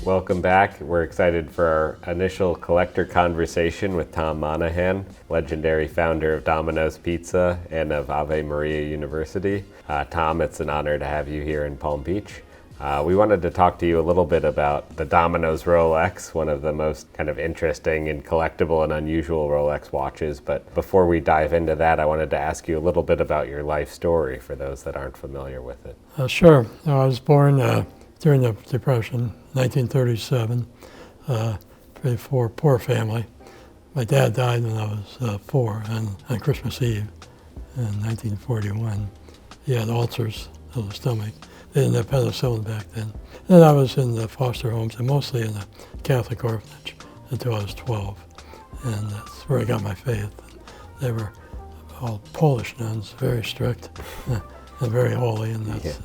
Welcome back. We're excited for our initial collector conversation with Tom Monaghan, legendary founder of Domino's Pizza and of Ave Maria University. Tom, it's an honor to have you here in Palm Beach. We wanted to talk to you a little bit about the Domino's Rolex, one of the most kind of interesting and collectible and unusual Rolex watches. But before we dive into that, I wanted to ask you a little bit about your life story for those that aren't familiar with it. Sure. I was born during the Depression, 1937, pretty poor family. My dad died when I was 4 on Christmas Eve in 1941. He had ulcers of the stomach. They didn't have penicillin back then. Then I was in the foster homes and mostly in the Catholic orphanage until I was 12. And that's where I got my faith. They were all Polish nuns, very strict and very holy. And that's,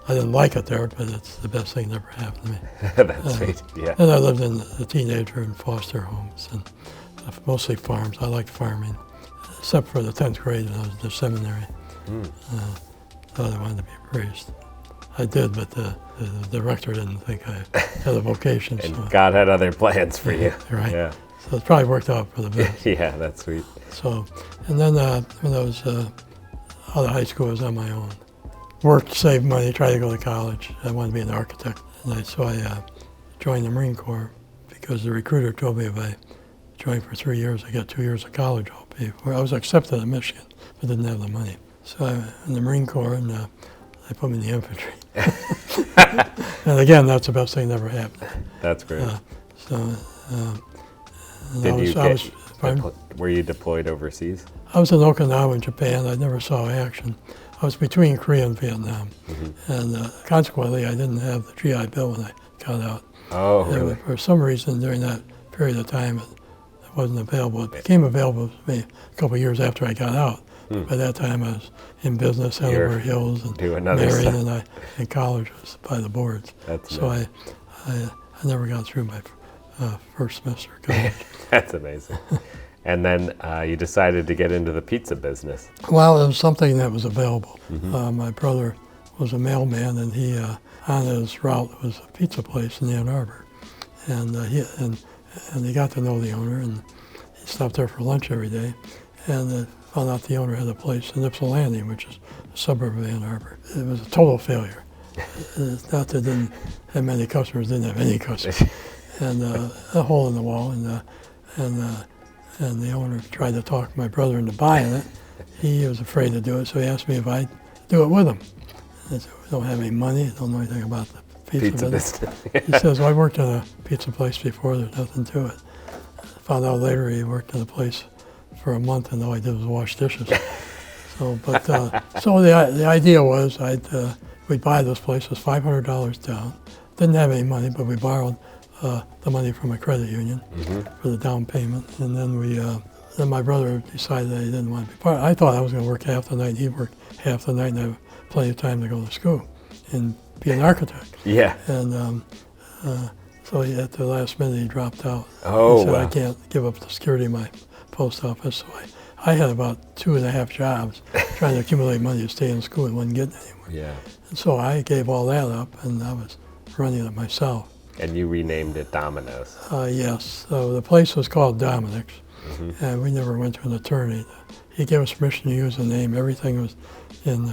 I didn't like it there, but it's the best thing that ever happened to me. That's sweet, yeah. And I lived in a teenager in foster homes and mostly farms. I liked farming, except for the 10th grade when I was in the seminary. Thought I wanted to be a priest. I did, but the director didn't think I had a vocation. And so. God had other plans for you. Right. Yeah. So it probably worked out for the best. Yeah, that's sweet. So, and then when I was out of high school, I was on my own. Worked, saved money, tried to go to college. I wanted to be an architect. So I joined the Marine Corps because the recruiter told me if I joined for 3 years, I got 2 years of college all paid for. I was accepted in Michigan, but didn't have the money. So I in the Marine Corps, and they put me in the infantry. And again, that's the best thing that ever happened. That's great. Were you deployed overseas? I was in Okinawa in Japan. I never saw action. I was between Korea and Vietnam. And consequently, I didn't have the GI Bill when I got out. Oh, really? For some reason, during that period of time, it wasn't available. It became available to me a couple of years after I got out. By that time, I was in business, Hanover Hills, and married, and in college was by the boards. So I never got through my first semester of college. That's amazing. And then you decided to get into the pizza business. Well, it was something that was available. My brother was a mailman, and he on his route was a pizza place in Ann Arbor, and he got to know the owner, and he stopped there for lunch every day, and found out the owner had a place in Ypsilanti, which is a suburb of Ann Arbor. It was a total failure. It's not that it didn't have many customers, didn't have any customers, and a hole in the wall, and the owner tried to talk my brother into buying it. He was afraid to do it, so he asked me if I'd do it with him. I said, we don't have any money, don't know anything about the pizza business. He says, well, I worked in a pizza place before, there's nothing to it. Found out later he worked in a place for a month, and all I did was wash dishes. So the idea was we'd buy this place. It was $500 down. Didn't have any money, but we borrowed the money from a credit union for the down payment. And then then my brother decided that he didn't want to be part of it. I thought I was going to work half the night. He worked half the night, and I had plenty of time to go to school and be an architect. Yeah. And so at the last minute, he dropped out. Oh, he said, wow. I can't give up the security of my post office. So I had about 2.5 jobs trying to accumulate money to stay in school and wasn't getting anywhere. Yeah. And so I gave all that up, and I was running it myself. And you renamed it Domino's. Yes. So the place was called Dominic's, and we never went to an attorney. He gave us permission to use the name. Everything was in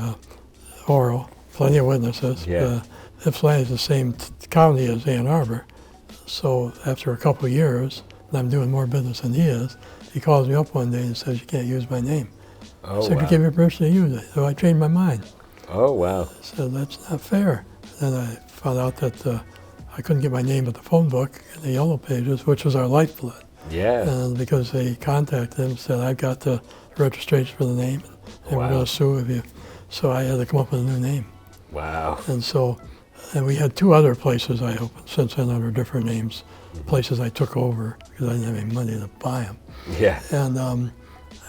oral, plenty of witnesses. Yeah. Ypsilanti is the same county as Ann Arbor. So after a couple of years, and I'm doing more business than he is, he calls me up one day and says, you can't use my name. Oh, I said, you gave me permission to use it. So I changed my mind. Oh, wow. I said, that's not fair. And then I found out that I couldn't get my name at the phone book in the yellow pages, which was our lifeblood. Yeah. And because they contacted him and said, I've got the registration for the name, and we're going to sue if you. So I had to come up with a new name. Wow. And we had 2 other places I opened since then under different names, places I took over because I didn't have any money to buy them. Yeah. And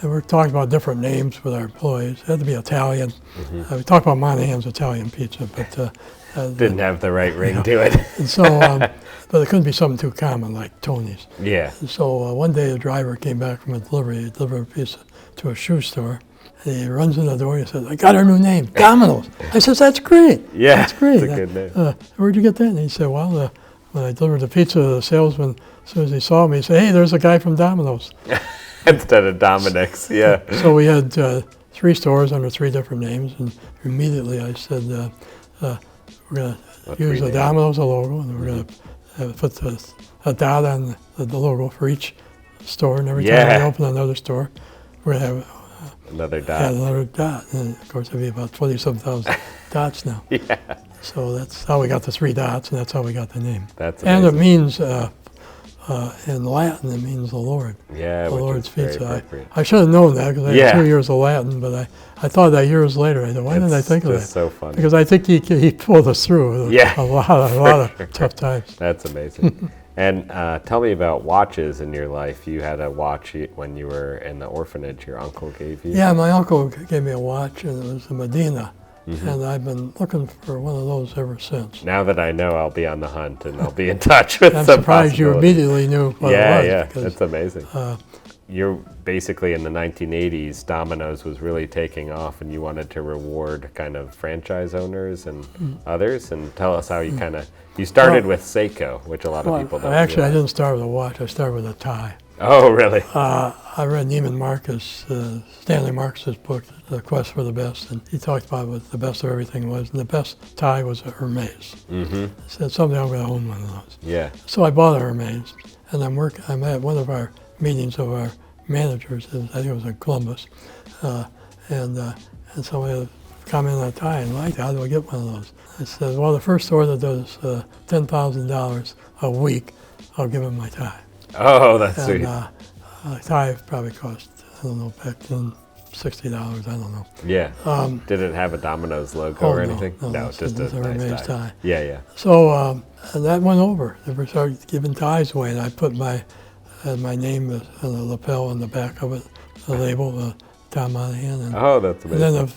we're talking about different names with our employees. It had to be Italian. We talked about Monaghan's Italian pizza, but didn't have the right ring to it. And so, but it couldn't be something too common like Tony's. Yeah. And so one day the driver came back from a delivery. He delivered a pizza to a shoe store. And he runs in the door and he says, I got our new name, Domino's. I says, that's great. Yeah, that's great. That's a good name. Where'd you get that? And he said, well, when I delivered the pizza, the salesman, as soon as he saw me, he said, "Hey, there's a guy from Domino's." Instead of Dominic's, yeah. So we had 3 stores under 3 different names, and immediately I said, we're going to use the Domino's logo, and we're going to put a dot on the logo for each store, and every time we open another store, we're going to have another dot. Yeah, another dot. And of course, it'd be about 27,000 dots now. Yeah. So that's how we got the 3 dots, and that's how we got the name. That's amazing. And it means, in Latin, it means the Lord. Yeah, the which Lord's is very pizza. appropriate. I should have known that because I had 2 years of Latin, but I thought that years later. I thought, why didn't I think of that? It's so funny. Because I think he pulled us through a lot of tough times. That's amazing. And tell me about watches in your life. You had a watch when you were in the orphanage your uncle gave you. Yeah, my uncle gave me a watch, and it was a Medina. And I've been looking for one of those ever since. Now that I know, I'll be on the hunt and I'll be in touch with I'm some surprised you immediately knew what it was. Yeah, that's amazing. You're basically in the 1980s, Domino's was really taking off and you wanted to reward kind of franchise owners and others. And tell us how you started with Seiko, which a lot of people don't Actually, realize. I didn't start with a watch. I started with a tie. Oh, really? I read Neiman Marcus, Stanley Marcus's book, The Quest for the Best, and he talked about what the best of everything was, and the best tie was a Hermes. He said, someday I'm going to own one of those. Yeah. So I bought a Hermes, and I'm at one of our meetings of our managers, I think it was in Columbus, and somebody commented on a tie and liked it. How do I get one of those? I said, well, the first store that does $10,000 a week, I'll give him my tie. Oh, that's sweet. A tie probably cost, I don't know, back then, $60, I don't know. Yeah. Did it have a Domino's logo or anything? No, just a Hermes nice tie. Yeah. So and that went over. They started giving ties away, and I put my name on the lapel on the back of it, the label, Tom Monaghan. And, that's amazing. And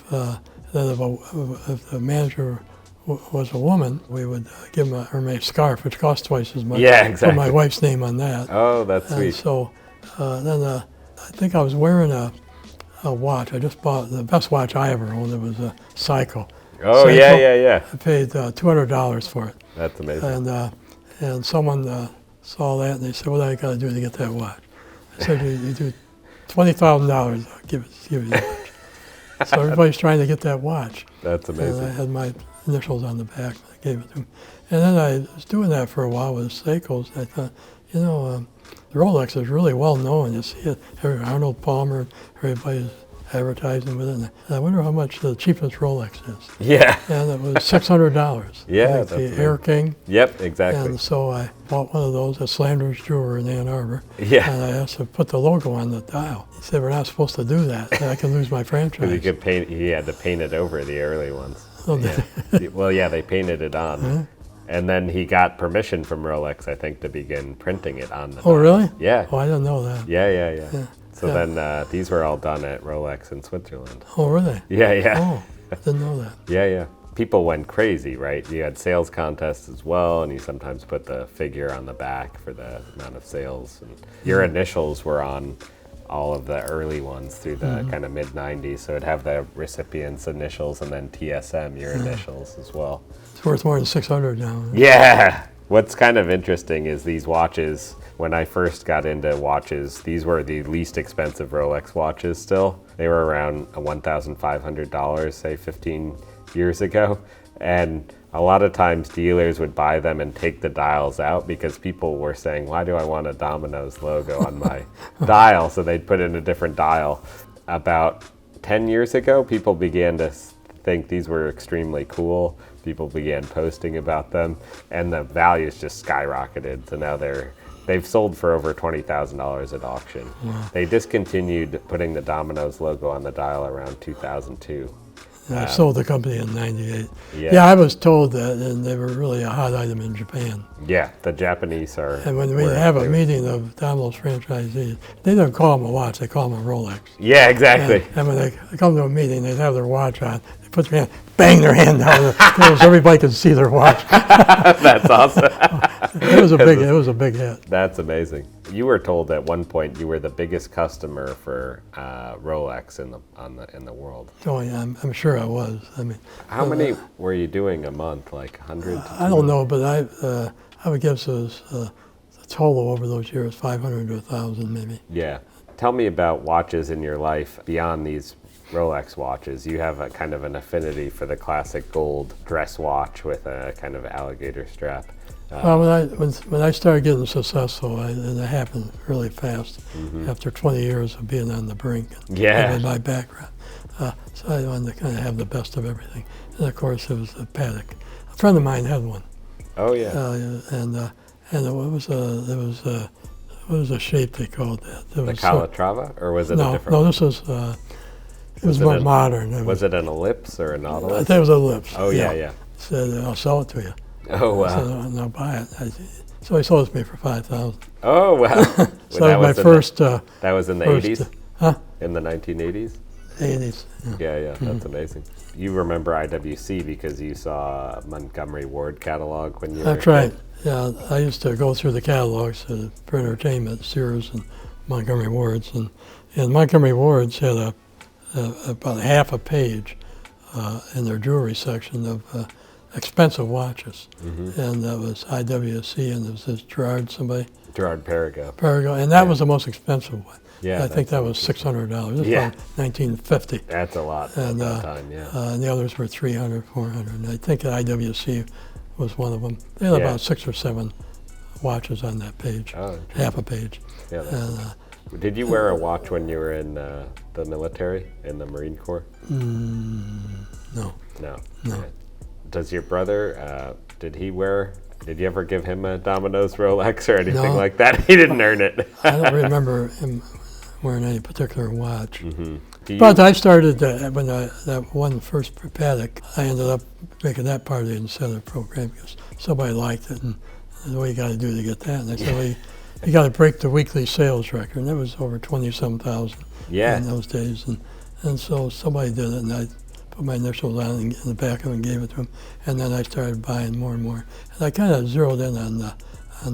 if the manager was a woman, we would give him a Hermes scarf, which cost twice as much. Yeah, exactly. Put my wife's name on that. Oh, that's sweet. And so then I think I was wearing a watch. I just bought the best watch I ever owned. It was a Seiko. Oh, Seiko. Yeah. I paid $200 for it. That's amazing. And someone saw that and they said, "What do I got to do to get that watch?" I said, "You do $20,000. I'll give you the watch." So everybody's trying to get that watch. That's amazing. And I had my initials on the back. I gave it to him. And then I was doing that for a while with Seikos. I thought, Rolex is really well known. You see it, Arnold Palmer, everybody's advertising with it. And I wonder how much the cheapest Rolex is. Yeah. And it was $600. Yeah, like the Air King. Yep, exactly. And so I bought one of those at Slander's Jeweler in Ann Arbor. Yeah. And I asked to put the logo on the dial. He said, "We're not supposed to do that. I can lose my franchise." He had to paint it over the early ones. Oh, yeah. Well, yeah, they painted it on. Huh? And then he got permission from Rolex, I think, to begin printing it on the Oh, dial. really? Yeah. Oh, I didn't know that. Yeah. So then these were all done at Rolex in Switzerland. Oh, were they? Yeah. Oh, I didn't know that. Yeah. People went crazy, right? You had sales contests as well, and you sometimes put the figure on the back for the amount of sales. And your initials were on all of the early ones through the kind of mid-90s, so it'd have the recipient's initials and then TSM, your initials as well. It's worth more than $600 now. Yeah! What's kind of interesting is these watches, when I first got into watches, these were the least expensive Rolex watches still. They were around $1,500, say 15 years ago. And a lot of times dealers would buy them and take the dials out because people were saying, why do I want a Domino's logo on my dial? So they'd put in a different dial. About 10 years ago, people began to think these were extremely cool. People began posting about them, and the values just skyrocketed. So now they've sold for over $20,000 at auction. Wow. They discontinued putting the Domino's logo on the dial around 2002. I sold the company in '98. Yeah, I was told that, and they were really a hot item in Japan. Yeah, the Japanese are. And when we have a meeting of Domino's franchisees, they don't call them a watch; they call them a Rolex. Yeah, exactly. And when they come to a meeting, they'd have their watch on. They put their hand, bang their hand down, so everybody could see their watch. That's awesome. It was a big hit. That's amazing. You were told at one point you were the biggest customer for Rolex in the world. Oh yeah, I'm sure I was. I mean, how many were you doing a month? Like hundreds? I don't know, but I would guess it was the total over those years, 500 to 1,000 maybe. Yeah. Tell me about watches in your life beyond these Rolex watches. You have a kind of an affinity for the classic gold dress watch with a kind of alligator strap. Well, when I started getting successful, and it happened really fast after 20 years of being on the brink. Yeah. With my background. So I wanted to kind of have the best of everything. And of course, it was a Patek. A friend of mine had one. Oh, yeah. And what was the shape they called that? The Calatrava, or was it a different No, this was, it was more modern. Was it an ellipse or a nautilus? I think it was an ellipse. Oh, yeah, yeah. Said, I'll sell it to you. Oh, wow. I said, and I'll buy it. So he sold it to me for $5,000. Oh, wow. So that was my first. That was in the 80s? Huh? In the 1980s? 80s. Yeah, that's amazing. You remember IWC because you saw Montgomery Ward catalog when you were That's right. Yeah, I used to go through the catalogs for entertainment, Sears and Montgomery Ward's, and Montgomery Ward's had about half a page in their jewelry section of expensive watches, and that was IWC, and there was this Gerard Perigo, and that was the most expensive one. Yeah, I think that was $600. This was 1950. That's a lot at that time, yeah. And the others were $300, $400, and I think IWC was one of them. They had about 6 or 7 watches on that page, half a page. Yeah, did you wear a watch when you were in the military, in the Marine Corps? No. No. Yeah. Does your brother, did you ever give him a Domino's Rolex or anything like that? He didn't earn it. I don't remember him wearing any particular watch. But I started, when that one first Patek, I ended up making that part of the incentive program because somebody liked it, and what you got to do to get that? And I said, well, you got to break the weekly sales record, and that was over 20-some thousand in those days. And so somebody did it, and I put my initials on in the back of it and gave it to him, and then I started buying more and more. And I kind of zeroed in on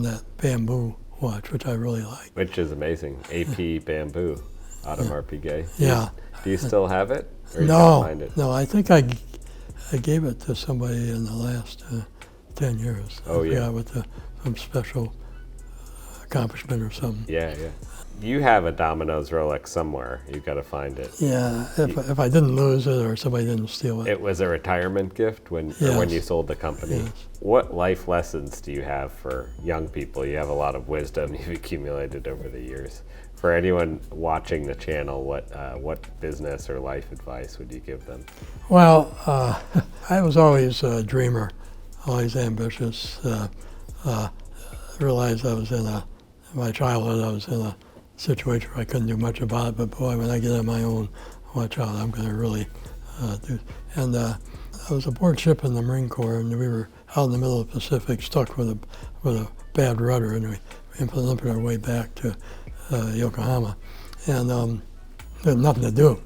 that bamboo watch, which I really like. Which is amazing. AP Bamboo, Audemars Piguet. Yeah. Do you still have it? Or No, you find it? no. I think I gave it to somebody in the last 10 years. Oh, I yeah. forgot with some special accomplishment or something. Yeah. You have a Domino's Rolex somewhere. You've got to find it. Yeah, if I didn't lose it or somebody didn't steal it. It was a retirement gift when you sold the company. Yes. What life lessons do you have for young people? You have a lot of wisdom you've accumulated over the years. For anyone watching the channel, what business or life advice would you give them? Well, I was always a dreamer, always ambitious. Realized I was in my childhood, I was in a situation where I couldn't do much about it, but boy, when I get on my own, watch out, I'm going to really do. And I was aboard ship in the Marine Corps, and we were out in the middle of the Pacific, stuck with a bad rudder, and we limped our way back to Yokohama, and had nothing to do.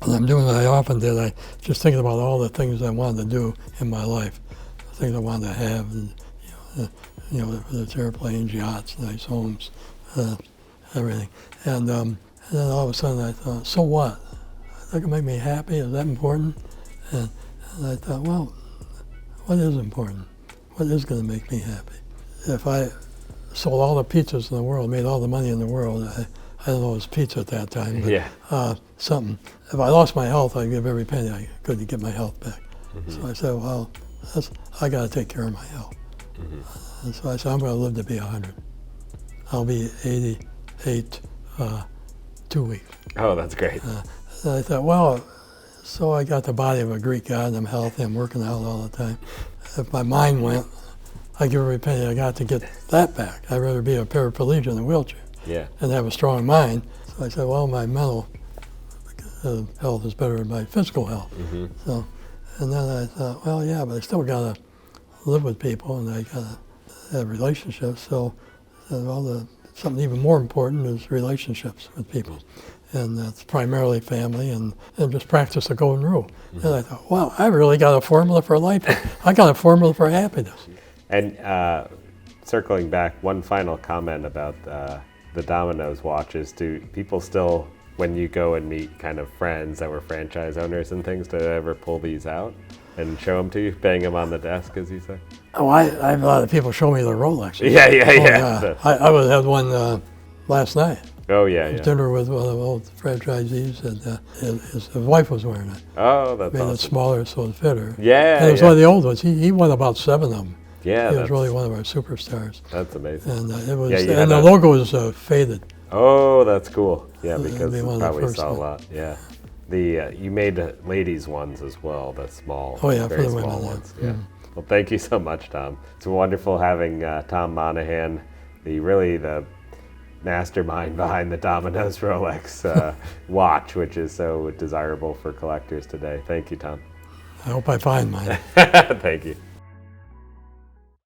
And I'm doing what I often did. I just thinking about all the things I wanted to do in my life, the things I wanted to have, and whether it's airplanes, yachts, nice homes, everything. And then all of a sudden I thought, so what? That can make me happy? Is that important? And I thought, well, what is important? What is going to make me happy? If I sold all the pizzas in the world, made all the money in the world, I don't know it was pizza at that time, but something. If I lost my health, I'd give every penny I could to get my health back. So I said, well, I got to take care of my health. And so I said, I'm going to live to be 100. I'll be 88 2 weeks. Oh, that's great. And I thought, well, so I got the body of a Greek god, and I'm healthy, I'm working out all the time. If my mind went, I give every penny I got to get that back. I'd rather be a paraplegic in a wheelchair and have a strong mind. So I said, well, my mental health is better than my physical health. So, and then I thought, well, yeah, but I still got to live with people, and I got to have relationships. So, something even more important is relationships with people. And that's primarily family, and just practice the golden rule. And I thought, wow, I really got a formula for life. I got a formula for happiness. And circling back, one final comment about the Domino's watches. Do people still, when you go and meet kind of friends that were franchise owners and things, do they ever pull these out and show them to you, bang them on the desk, as you say? Oh, I have a lot of people show me their Rolex. Yeah, yeah, Oh, yeah. I was had one last night. Oh, yeah, I was yeah. dinner with one of the old franchisees, and his wife was wearing it. Oh, that's Made it awesome. smaller so it fit her. Yeah, And it was yeah. one of the old ones. He won about 7 of them. Yeah, He was really one of our superstars. that's amazing. And it was, Yeah, you and had the a- logo was faded. Oh, that's cool. Yeah, It'd because be it one of the probably first saw a ones. lot. Yeah. The you made ladies ones as well, the small, Oh, yeah, for very the small women, yeah. ones. Yeah. Well, thank you so much, Tom. It's wonderful having Tom Monaghan, the mastermind behind the Domino's Rolex watch, which is so desirable for collectors today. Thank you, Tom. I hope I find mine. Thank you.